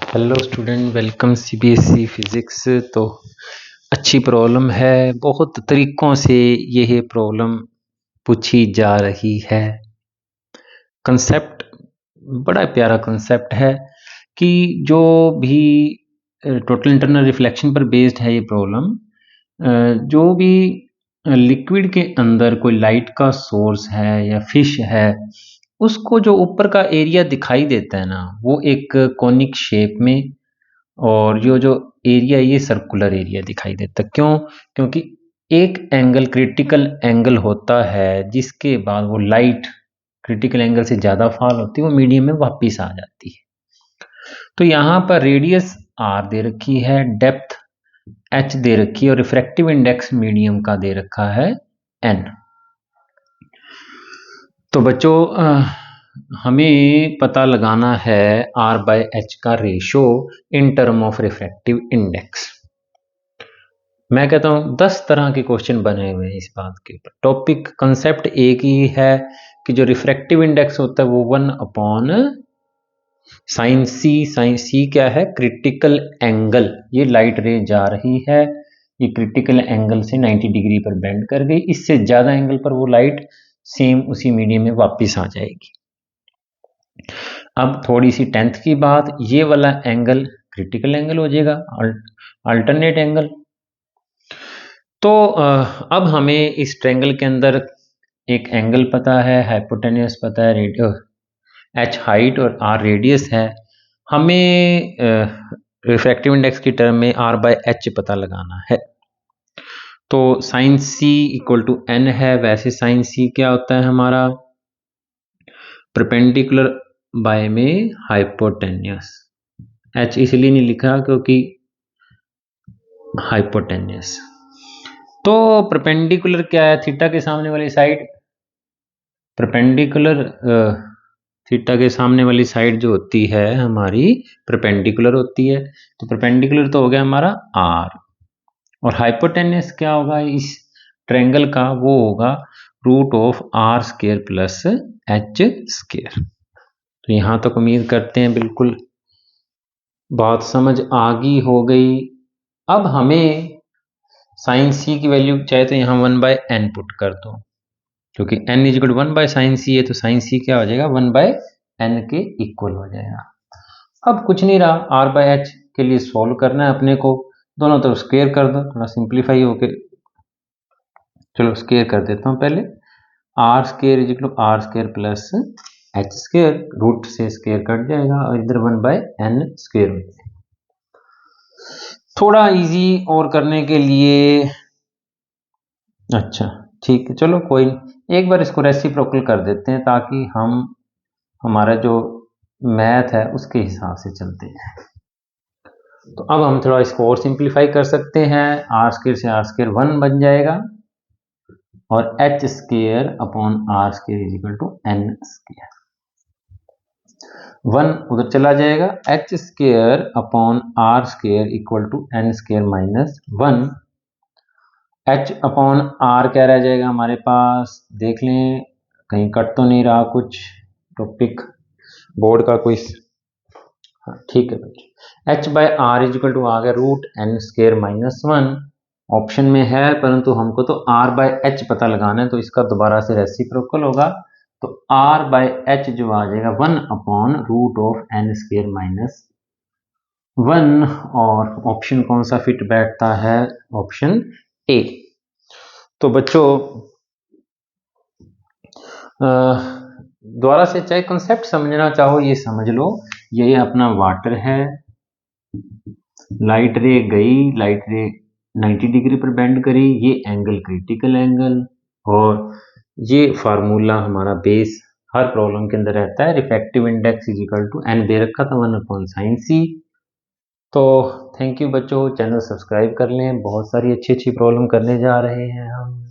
Hello student, welcome CBSE physics. तो अच्छी problem है, बहुत तरीक़ों से यह प्रॉब्लम पूछी जा रही है। कंसेप्ट बड़ा प्यारा कंसेप्ट है कि जो भी टोटल इंटरनल रिफ्लेक्शन पर बेस्ड है ये प्रॉब्लम। जो भी लिक्विड के अंदर कोई लाइट का सोर्स है या फिश है, उसको जो ऊपर का एरिया दिखाई देता है ना, वो एक कॉनिक शेप में, और जो एरिया ये सर्कुलर एरिया दिखाई देता है। क्यों? क्योंकि एक एंगल क्रिटिकल एंगल होता है, जिसके बाद वो लाइट क्रिटिकल एंगल से ज़्यादा फॉल होती है, वो मीडियम में वापस आ जाती है। तो यहाँ पर रेडियस r दे रखी है, डेप्थ h दे रखी है, और रिफ्रैक्टिव इंडेक्स मीडियम का दे रखा है n। तो बच्चों हमें पता लगाना है r/h का ratio in term of refractive index. मैं कहता हूँ 10 तरह के क्वेश्चन बने हुए हैं इस बात के ऊपर। टॉपिक कंसेप्ट एक ही है कि जो रिफ्रैक्टिव इंडेक्स होता है वो 1/sin c। साइन c क्या है? Critical angle. ये लाइट रे जा रही है, ये क्रिटिकल एंगल से 90 डिग्री पर बेंड कर गई, इससे ज़्यादा एंगल पर वो लाइट सेम उसी मीडियम में वापस आ जाएगी। अब थोड़ी सी 10th की बात, ये वाला एंगल क्रिटिकल एंगल हो जाएगा, अल्टरनेट एंगल। तो अब हमें इस ट्रायंगल के अंदर एक एंगल पता है, हाइपोटेन्यूस पता है, h हाइट और r रेडियस है। हमें रिफ्रैक्टिव इंडेक्स की टर्म में r/h पता लगाना है। तो sine c equal to n है, वैसे साइन c क्या होता है हमारा? परपेंडिकुलर बाय में हाइपोटेन्यूस। h इसलिए नहीं लिखा क्योंकि हाइपोटेन्यूस। तो परपेंडिकुलर क्या है? थीटा के सामने वाली साइड। परपेंडिकुलर थीटा के सामने वाली साइड जो होती है हमारी परपेंडिकुलर होती है। तो परपेंडिकुलर तो हो गया हमारा r, और हाइपोटेन्यूस क्या होगा इस ट्रायंगल का? वो होगा √r² प्लस h²। तो यहाँ तक उम्मीद करते हैं बिल्कुल बात समझ आ गई हो गई। अब हमें साइन c की वैल्यू चाहे तो यहाँ 1/n पुट कर दो, क्योंकि n इक्वल 1/sin c है, तो साइन c क्या हो जाएगा? 1/n के इक्वल हो जाएगा। अब कुछ नहीं रहा, r/h के लिए सॉल्व करना है अपने को, दोनों तरफ स्क्वायर कर दो, थोड़ा सिंप्लीफाई होके। चलो स्क्वायर कर देता हूँ पहले। r² equal r² plus h², root से स्क्वायर कट जाएगा और इधर 1/n² हो जाएगा। थोड़ा इजी और करने के लिए, अच्छा ठीक है, चलो कोई नहीं, एक बार इसको रेसिप्रोकल कर देते हैं ताकि हम हमारा जो मैथ है उसके हिसाब से चलते हैं। तो अब हम थोड़ा इसको और सिंप्लीफाई कर सकते हैं। r² से r² 1 बन जाएगा, और h² upon r² equal to n²। 1 उधर चला जाएगा, h² upon r² equal to n² minus 1। h upon r क्या रह जाएगा हमारे पास? देख लें कहीं कट तो नहीं रहा कुछ, टॉपिक बोर्ड का कोई। हाँ ठीक है बच्चों, h/r इक्वल टू आ गया √n² माइनस 1। ऑप्शन में है, परंतु हमको तो r/h पता लगाना है, तो इसका दोबारा से रेसिप्रोकल होगा। तो r/h जो आ जाएगा 1/√n² माइनस 1, और ऑप्शन कौन सा फिट बैठता है? Option A. तो बच्चों दोबारा से चाहे कंसेप्ट समझना चाहो ये समझ लो। ये अपना वाटर है, लाइट रे गई, लाइट रे 90 डिग्री पर बेंड करी, ये एंगल क्रिटिकल एंगल, और ये फार्मूला हमारा बेस हर प्रॉब्लम के अंदर रहता है। Refractive index is equal to n दे रखा था 1/sin c। तो थैंक यू बच्चों, चैनल सब्सक्राइब कर लें, बहुत सारी अच्छी अच्छी प्रॉब्लम करने जा रहे हैं हम।